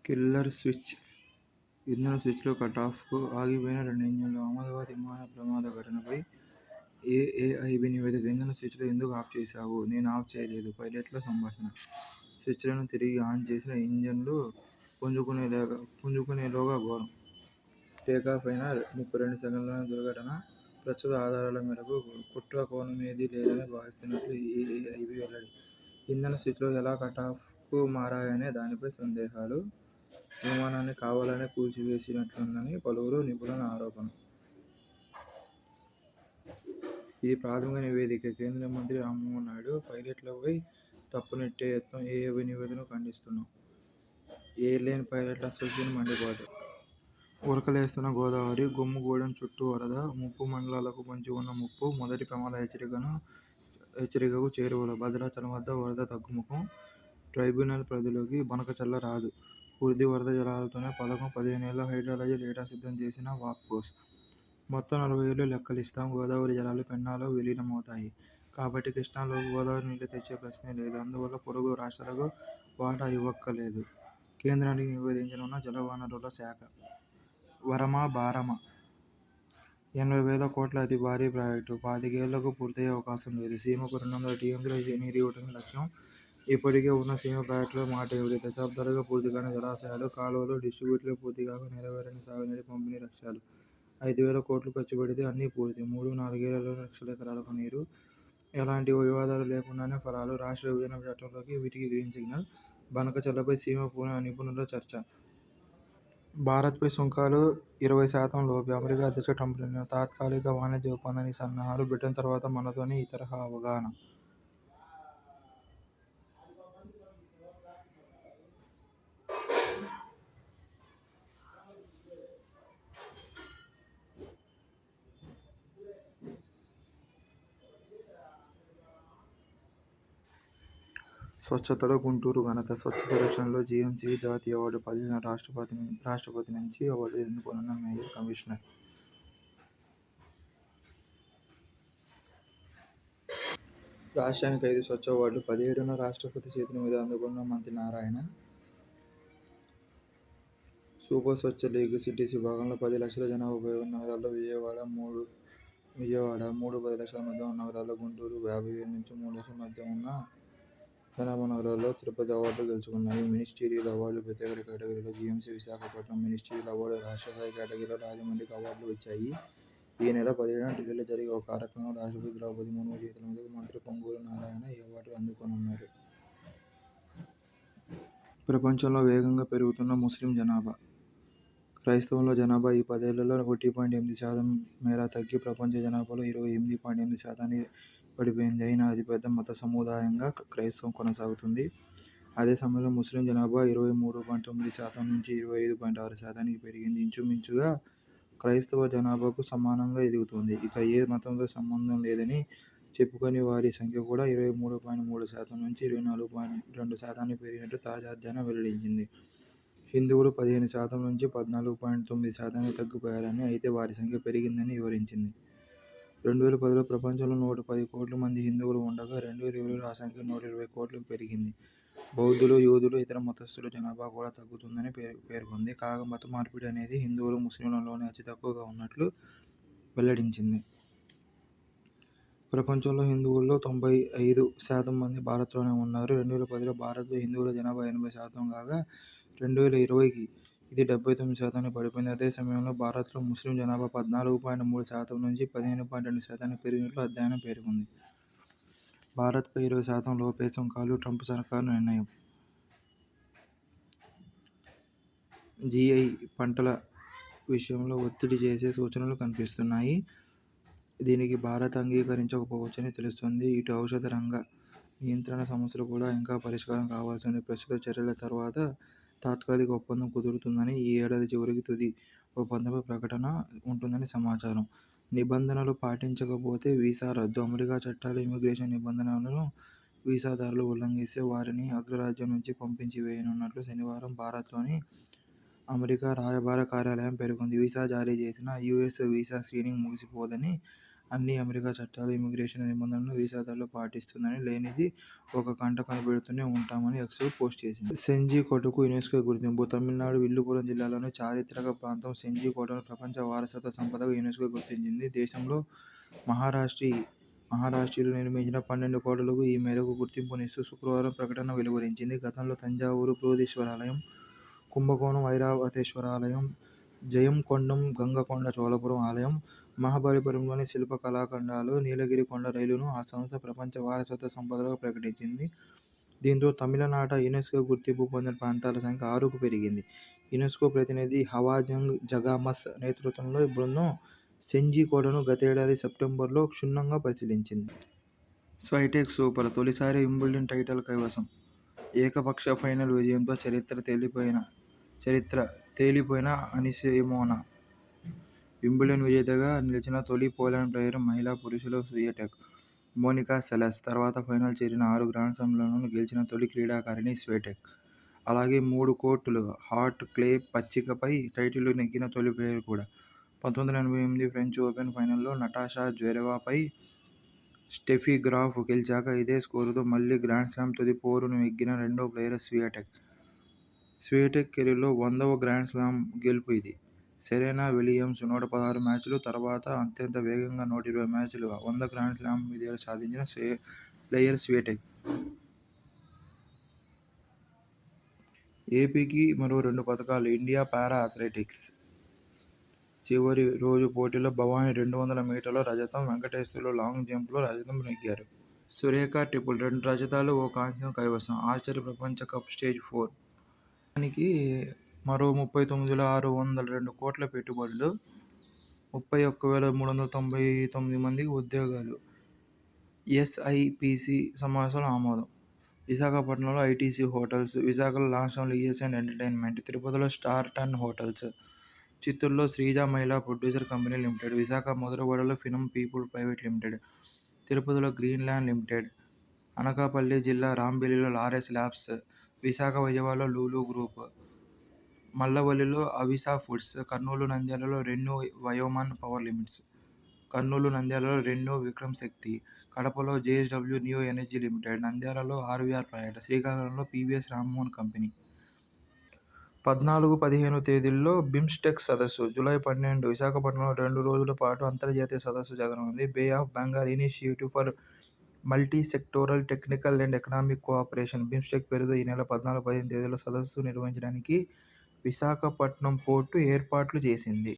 Killer switch ఇంధన స్విచ్లో కటాఫ్కు ఆగిపోయిన 2 ఇంజన్లు. అహ్మదాబాద్ విమాన ప్రమాద ఘటనపై ఏఏఐబీ నివేదిక. ఇంధన స్విచ్లు ఎందుకు ఆఫ్ చేశావు? నేను ఆఫ్ చేయలేదు. పైలట్ల సంభాషణ. స్విచ్లను తిరిగి ఆన్ చేసిన ఇంజన్లు పుంజుకునేలోగా ఘోరం. టేకాఫ్ అయిన 32 సెకన్లలోనే దుర్ఘటన. ప్రస్తుత ఆధారాల మేరకు కుట్ర కోణమేదీ లేదని భావిస్తున్నట్లు ఏఏఐబీ వెల్లడి. ఇంధన స్విచ్లు ఎలా కటాఫ్కు మారాయనే దానిపై సందేహాలు. విమానాన్ని కావాలనే కూల్చివేసినట్లుందని పలువురు నిపుణుల ఆరోపణ. ఇది ప్రాథమిక నివేదికే. కేంద్ర మంత్రి రామ్మోహన్ నాయుడు పైలట్లపై తప్పునెట్టే యత్నం. ఏఏఐబీ నివేదికను ఖండిస్తున్నాం. ఎయిర్లైన్ పైలట్ల అసోసియేషన్ మండిపాటు. ఉరకలేస్తున్న గోదావరి. కొమ్ముగూడెం చుట్టూ వరద ముప్పు. మండలాలకు పొంచి ఉన్న ముప్పు. మొదటి ప్రమాద హెచ్చరికకు చేరువలో. భద్రాచలం వద్ద వరద తగ్గుముఖం. ట్రైబ్యునల్ పరిధిలోకి బనకచర్ల రాదు. వృద్ధి వరద జలాలతోనే పథకం. 15 ఏళ్ల హైడ్రాలజీ డేటా సిద్ధం చేసిన వాప్కోస్. మొత్తం 40 ఏళ్లు లెక్కలిస్తాం. గోదావరి జలాలు పెన్నాలో విలీనమవుతాయి కాబట్టి కృష్ణాలోకి గోదావరి నీళ్లు తెచ్చే ప్రశ్నే లేదు. అందువల్ల పొరుగు రాష్ట్రాలకు వాటా ఇవ్వక్కర్లేదు. కేంద్రానికి నివేదించనున్న జలవనరుల శాఖ. వరమా భారమా? 80,000 కోట్ల అతి భారీ ప్రాజెక్టు 25 ఏళ్లకు పూర్తయ్యే అవకాశం లేదు. సీమకు 200 టీఎంసీల నీరు ఇవ్వడమే లక్ష్యం. ఇప్పటికే ఉన్న సీమ ప్రాజెక్టుల మాటేమిటి? దశాబ్దాలుగా పూర్తికాని జలాశయాలు, కాలువలు, డిస్ట్రిబ్యూటర్లు పూర్తికాక నెరవేరని సాగునీటి పంపిణీ లక్ష్యాలు. 5,000 కోట్లు ఖర్చు పెడితే అన్నీ పూర్తి. 3-4 ఏళ్లలోనే లక్షల ఎకరాలకు నీరు. ఎలాంటి వివాదాలు లేకుండానే ఫలాలు. రాష్ట్ర విభజన చట్టంలోకి వీటికి గ్రీన్ సిగ్నల్. బనకచర్లపై సీమ నిపుణుల చర్చ. భారత్పై సుంకాలు 20% లోపే. అమెరికా అధ్యక్షుడు ట్రంప్ నిర్ణయం. తాత్కాలిక వాణిజ్య ఒప్పందానికి సన్నాహాలు. బ్రిటన్ తర్వాత మనతోనే ఈ తరహా అవగాహన. స్వచ్ఛతలో గుంటూరు ఘనత. స్వచ్ఛ సర్వేక్షణలో జీఎంసీకి జాతీయ అవార్డు. 10న రాష్ట్రపతి నుంచి అవార్డు అందుకోనున్న మేయర్, కమిషనర్. రాష్ట్రానికి 5 స్వచ్ఛ అవార్డులు. 17న రాష్ట్రపతి చేతుల మీదుగా అందుకోనున్న మంత్రి నారాయణ. సూపర్ స్వచ్ఛ లీగ్ సిటీస్ విభాగంలో 10 లక్షల జనాభా పైబడిన నగరాల్లో విజయవాడ 3 10 లక్షల మధ్య ఉన్న నగరాల్లో గుంటూరు 50,000 నుంచి 3 లక్షల మధ్య ఉన్న జనాభా నగరాల్లో తిరుపతి అవార్డులు గెలుచుకున్నాయి. మినిస్టీరియల్ అవార్డులు ప్రత్యేక కేటగిరీలో జీఎంసీ విశాఖపట్నం, మినిస్టీరియల్ అవార్డు రాష్ట్ర స్థాయి కేటగిరీలో రాజమండ్రికి అవార్డులు వచ్చాయి. ఈ నెల 17న ఢిల్లీలో జరిగే ఓ కార్యక్రమంలో రాష్ట్రపతి ద్రౌపది ముర్ము చేతుల మీదుగా మంత్రి పొంగూరు నారాయణ ఈ అవార్డు అందుకోనున్నారు. ప్రపంచంలో వేగంగా పెరుగుతున్న ముస్లిం జనాభా. క్రైస్తవుల జనాభా ఈ 10 ఏళ్లలో 1.8% మేర తగ్గి ప్రపంచ జనాభాలో 28.8% పడిపోయింది. అయినా అతిపెద్ద మత సముదాయంగా క్రైస్తవం కొనసాగుతుంది. అదే సమయంలో ముస్లిం జనాభా 23.9% నుంచి 25.6%కి పెరిగింది. ఇంచుమించుగా క్రైస్తవ జనాభాకు సమానంగా ఎదుగుతోంది. ఇక ఏ మతంతో సంబంధం లేదని చెప్పుకునే వారి సంఖ్య కూడా 23.3% నుంచి 24.2%కి పెరిగినట్టు తాజా అధ్యయనం వెల్లడించింది. హిందువులు 15% నుంచి 14.9%కి తగ్గిపోయారని, అయితే వారి సంఖ్య పెరిగిందని వివరించింది. 2010లో ప్రపంచంలో 110 కోట్ల మంది హిందువులు ఉండగా 2020లో ఆ సంఖ్య 120 కోట్లకు పెరిగింది. బౌద్ధులు, యూదులు, ఇతర మతస్థుల జనాభా కూడా తగ్గుతుందని పేర్కొంది. కాగా మత మార్పిడి అనేది హిందువులు, ముస్లింలలోనే అతి తక్కువగా ఉన్నట్లు వెల్లడించింది. ప్రపంచంలో హిందువుల్లో 95% మంది భారత్లోనే ఉన్నారు. 2010లో భారత్లో హిందువుల జనాభా 80% కాగా 2020కి ఇది 79%కి పడిపోయింది. అదే సమయంలో భారత్లో ముస్లిం జనాభా 14.3% నుంచి 15.2%కి పెరిగినట్లు అధ్యయనం పేర్కొంది. భారత్పై 20% లోపే సుంకాలు ట్రంప్ సర్కారు నిర్ణయం. జీఐ పంటల విషయంలో ఒత్తిడి చేసే సూచనలు కనిపిస్తున్నాయి. దీనికి భారత్ అంగీకరించకపోవచ్చని తెలుస్తోంది. ఇటు ఔషధ రంగ నియంత్రణ సమస్యలు కూడా ఇంకా పరిష్కారం కావాల్సి ఉంది. ప్రస్తుత చర్యల తర్వాత తాత్కాలిక ఒప్పందం కుదురుతుందని, ఈ ఏడాది చివరికి తుది ఒప్పందంపై ప్రకటన ఉంటుందని సమాచారం. నిబంధనలు పాటించకపోతే వీసా రద్దు. అమెరికా చట్టాలు ఇమిగ్రేషన్ నిబంధనలను వీసాదారులు ఉల్లంఘిస్తే వారిని అగ్రరాజ్యం నుంచి పంపించి వేయనున్నట్లు శనివారం భారత్లోని అమెరికా రాయబార కార్యాలయం పేర్కొంది. వీసా జారీ చేసినా యూఎస్ వీసా స్క్రీనింగ్ ముగిసిపోదని అన్ని అమెరికా చట్టాలు, ఇమిగ్రేషన్ నిబంధనలను వీసాదారులు పాటిస్తుందని, లేనిది ఒక కంట కనిపెడుతూనే ఉంటామని ఎక్స్లో పోస్ట్ చేసింది. సెంజి కోటకు యునెస్కో గుర్తింపు. తమిళనాడు విల్లుపురం జిల్లాలోని చారిత్రక ప్రాంతం సెంజి కోటను ప్రపంచ వారసత్వ సంపదగా యునెస్కో గుర్తించింది. దేశంలో మహారాష్ట్రీయులు నిర్మించిన 12 కోటలకు ఈ మేరకు గుర్తింపునిస్తూ శుక్రవారం ప్రకటన వెలువరించింది. గతంలో తంజావూరు బృహదీశ్వరాలయం, కుంభకోణం ఐరావతేశ్వరాలయం, జయంకొండం గంగకొండ చోళపురం ఆలయం, మహాబలిపురంలోని శిల్ప కళాఖండాలు, నీలగిరి కొండ రైలును ఆ సంస్థ ప్రపంచ వారసత్వ సంపదగా ప్రకటించింది. దీంతో తమిళనాట యునెస్కో గుర్తింపు పొందిన ప్రాంతాల సంఖ్య 6కు పెరిగింది. యునెస్కో ప్రతినిధి హవాజంగ్ జగామస్ నేతృత్వంలో బృందం సెంజి కోటను గతేడాది సెప్టెంబర్లో క్షుణ్ణంగా పరిశీలించింది. Swiatek super! తొలిసారి వింబుల్డన్ టైటిల్ కైవసం. ఏకపక్ష ఫైనల్ విజయంతో చరిత్ర తేలిపోయిన అనిసిమోనా వింబుల్డన్ విజేతగా నిలిచిన తొలి పోలాండ్ ప్లేయర్. మహిళా, పురుషుల స్వియాటెక్ మోనికా సెలెస్ తర్వాత ఫైనల్ చేరిన 6 గ్రాండ్స్లామ్లను గెలిచిన తొలి క్రీడాకారిణి స్వియాటెక్. అలాగే 3 కోర్టులు, హాట్ క్లే పచ్చికపై టైటిళ్లు నెగ్గిన తొలి ప్లేయర్ కూడా. 1988 ఫ్రెంచ్ ఓపెన్ ఫైనల్లో నటాషా జ్వరేవాపై స్టెఫీ గ్రాఫ్ గెలిచాక ఇదే స్కోరుతో మళ్లీ గ్రాండ్స్లామ్ తుది పోరును నెగ్గిన రెండో ప్లేయర్ స్వియాటెక్. స్వియాటెక్ కెరీర్లో 100వ గ్రాండ్స్లామ్ గెలుపు ఇది. సెరెనా విలియమ్స్ 116 మ్యాచ్లు తర్వాత అత్యంత వేగంగా 120 మ్యాచ్లు 100 గ్రాండ్స్లామ్ విజయాలు సాధించిన ప్లేయర్ స్వియాటెక్. ఏపీకి మరో 2 పతకాలు. ఇండియా పారా అథ్లెటిక్స్ చివరి రోజు పోటీల్లో భవానీ 200 మీటర్లలో రజతం, వెంకటేశ్వర్లు లాంగ్ జంప్లో రజతం నెగ్గారు. సురేఖ ట్రిపుల్ 2 రజతాలు, 1 కాంస్యం కైవసం. ఆర్చరీ ప్రపంచ కప్ స్టేజ్ 4 దానికి మరో 39,602 కోట్ల పెట్టుబడులు, 31,399 మందికి ఉద్యోగాలు. ఎస్ఐపిసి సమావేశంలో ఆమోదం. విశాఖపట్నంలో ఐటీసీ హోటల్స్, విశాఖలో launch on leisure and entertainment, తిరుపతిలో స్టార్ టన్ హోటల్స్, చిత్తూరులో Sreeja Mahila producer company limited, Visakha మధురవాడలో ఫినం పీపుల్ ప్రైవేట్ లిమిటెడ్, తిరుపతిలో గ్రీన్ ల్యాండ్ లిమిటెడ్, అనకాపల్లి జిల్లా రాంబిల్లిలో లారెస్ ల్యాబ్స్, విశాఖ విజయవాడలో లూలు గ్రూప్, మల్లవల్లిలో అవిసా ఫుడ్స్, కర్నూలు నంద్యాలలో ReNew Vayoman power limits, Kurnool నంద్యాలలో రెన్యూ విక్రమ్శక్తి, కడపలో జేఎస్డబ్ల్యూ న్యూ ఎనర్జీ లిమిటెడ్, నంద్యాలలో ఆర్వీఆర్ ప్రైవేట్, శ్రీకాకుళంలో పీవీఎస్ రామ్మోహన్ కంపెనీ. 14-15 తేదీల్లో బిమ్స్టెక్ సదస్సు. జూలై 12 విశాఖపట్నంలో 2 రోజుల పాటు అంతర్జాతీయ సదస్సు జరగనుంది. Bay of Bengal initiative for multi sectoral technical and economic cooperation BIMSTEC పేరుతో ఈ నెల 14-15 తేదీల్లో సదస్సు నిర్వహించడానికి విశాఖపట్నం పోర్టు ఏర్పాట్లు చేసింది.